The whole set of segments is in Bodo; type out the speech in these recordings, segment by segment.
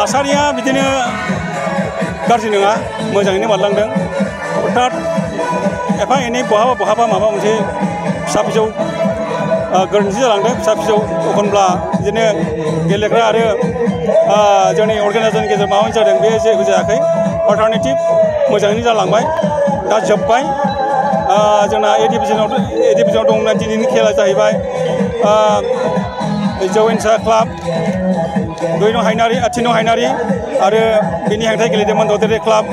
थासारिया बिदिनो गाज्रि नङा, मोजाङैनो बारलांदों। हठात एफा एनै बहाबा माबा मोनसे फिसा फिसौ गोरोन्थि जालांदों। फिसा फिसौ एखनब्ला बिदिनो गेलेग्रा आरो जोंनि अर्गानाइजेसननि गेजेराव माबा मोनसे जादों, बे जेबो जायाखै। अल्टारनेटिभ मोजाङैनो जालांबाय, दा जोब्बाय। जोंना ए डिभिजनाव दंमोन। दिनैनि खेला जाहैबाय जौयेनसा क्लाब 2 नं हायनारि 3 नं हायनारि आरो बिनि हेंथायै गेलेदोंमोन ददेरे क्लाब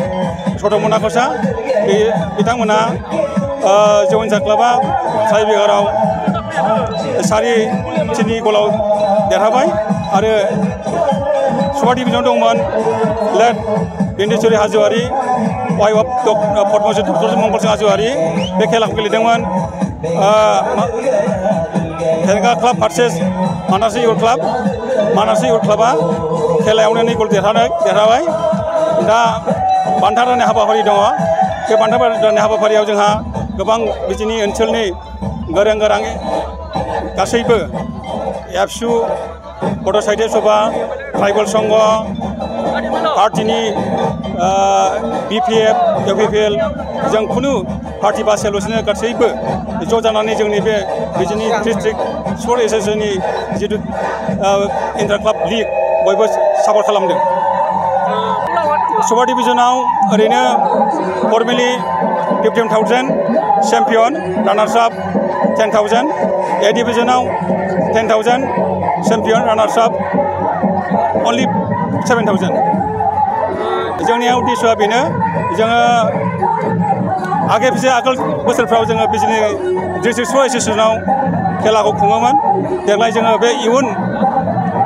सदमनाखसा। बिथांमोना जौयेनसा क्लाबा टाइब्रेकाराव 4-3 गलाव देरहाबाय। आरो सुपार डिभिजनाव दंमोन late Bindeshwari Hajowary, wife of Padmashri doctor Mangalsing Hajowary, बे खेलाखौ गेलेदोंमोन। Herenga club versus Manasi youth club. Manasi youth क्लाबा खेलायावनो 2 गल देरहाबाय। दा बान्था राननाय हाबाफारि दङ। बे बान्था राननाय हाबाफारियाव जोंहा गोबां बिदिनो ओनसोलनि गोरों गासैबो एबसु, बड' साहित्य सभा, ट्राइबेल संघ, पार्टिनि BPF, UPPL, जों खुनु पार्टि बासियालासिनो गासैबो ज' जानानै जोंनि बे बिजिनि डिस्ट्रिक्ट स्पर्ट एस'सिएशननि जिथु इन्टार क्लाब लिग बयबो सापर्ट खालामदों। सुपार डिभिजनाव ओरैनो फर्मेलि 15,000, चेम्पियन रानार्स आप 10,000, ए डिभिजनाव 10,000, चेम्पियन रानार्स आप अनलि 7,000। जोंनियाव उद्देश्यआ बेनो, जोङो आगोल बोसोरफ्राव जोङो बिजिनि डिस्ट्रिक्ट स्पर्ट एस'सिएशनाव खेलाखौ खुङोमोन। देग्लाय जोङो बे इयुन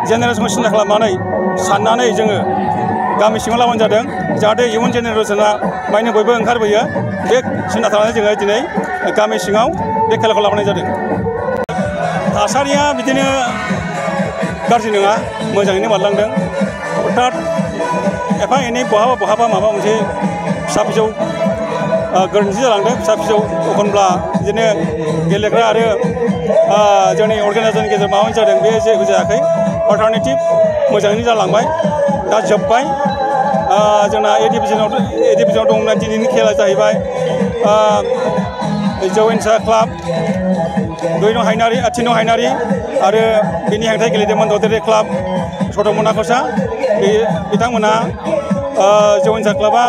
जेनेरेसनखौ सिन्था खालामनानै साननानै जोङो गामि सिङाव लाबोनाय जादों, जाहाथे इयुन जेनेरेसना माने बयबो ओंखारबोयो। बे सिन्था खालामनानै जोङो दिनै गामि सिङाव बे खेलाखौ लाबोनाय जादों। थासारिया बिदिनो गाज्रि नङा, मोजाङैनो बारलांदों। हठात एफा एनै बहाबा माबा मोनसे फिसा फिसौ गोरोन्थि जालांदों। फिसा फिसौ एखनब्ला बिदिनो गेलेग्रा आरो जोंनि अर्गानाइजेसननि गेजेराव माबा मोनसे जादों, बे जेबो जायाखै। अल्टारनेटिभ मोजाङैनो जालांबाय, दा जोब्बाय। जोंना ए डिभिजनाव दंमोन। दिनैनि खेला जाहैबाय जौयेनसा क्लाब 2 नं हायनारि 3 नं हायनारि आरो बिनि हेंथायै गेलेदोंमोन ददेरे क्लाब सदमनाखसा। बिथांमोना जौयेनसा क्लाबा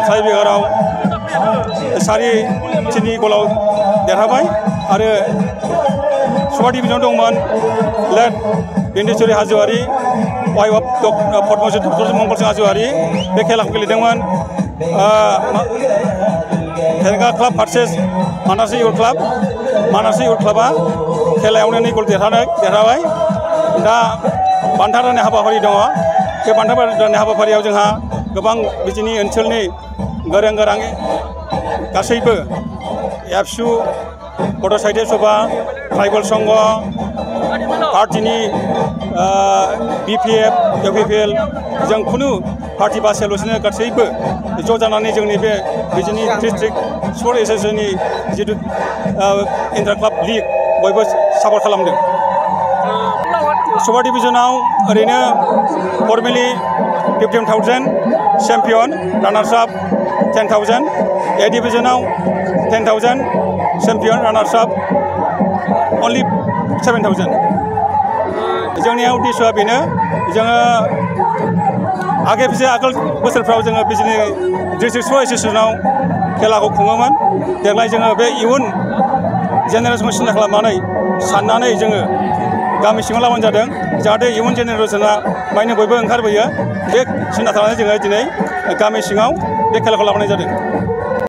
टाइब्रेकाराव 4-3 गलाव देरहाबाय। आरो सुपार डिभिजनाव दंमोन late Bindeshwari Hajowary, wife of Padmashri doctor Mangalsing Hajowary, बे खेलाखौ गेलेदोंमोन। Herenga club versus Manasi youth club. Manasi youth क्लाबा खेलायावनो 2 गल देरहाबाय। दा बान्था राननाय हाबाफारि दङ। बे बान्था राननाय हाबाफारियाव जोंहा गोबां बिजिनि ओनसोलनि गोरों गासैबो एबसु, बड' साहित्य सभा, ट्राइबेल संघ, पार्टिनि BPF, UPPL, जों खुनु पार्टि बासियालासिनो गासैबो ज' जानानै जोंनि बे बिजिनि डिस्ट्रिक्ट स्पर्ट एस'सिएशननि जिथु इन्टार क्लाब लिग बयबो सापर्ट खालामदों। सुपार डिभिजनाव ओरैनो फर्मेलि 15,000, चेम्पियन रानार्स आप 10,000, ए डिभिजनाव 10,000, चेम्पियन रानार्स आप अनलि 7,000। जोंनिया उद्देश्यआ बेनो, जोङो आगोल बोसोरफ्राव जोङो बिजिनि डिस्ट्रिक्ट स्पर्ट एस'सिएशनाव खेलाखौ खुङोमोन। देग्लाय जोङो बे इयुन जेनेरेसनखौ सिन्था खालामनानै साननानै जोङो गामि सिङाव लाबोनाय जादों, जाहाथे इयुन जेनेरेसना माने बयबो ओंखारबोयो। बे सिन्था खालामनानै जोङो दिनै गामि सिङाव बे खेलाखौ लाबोनाय जादों।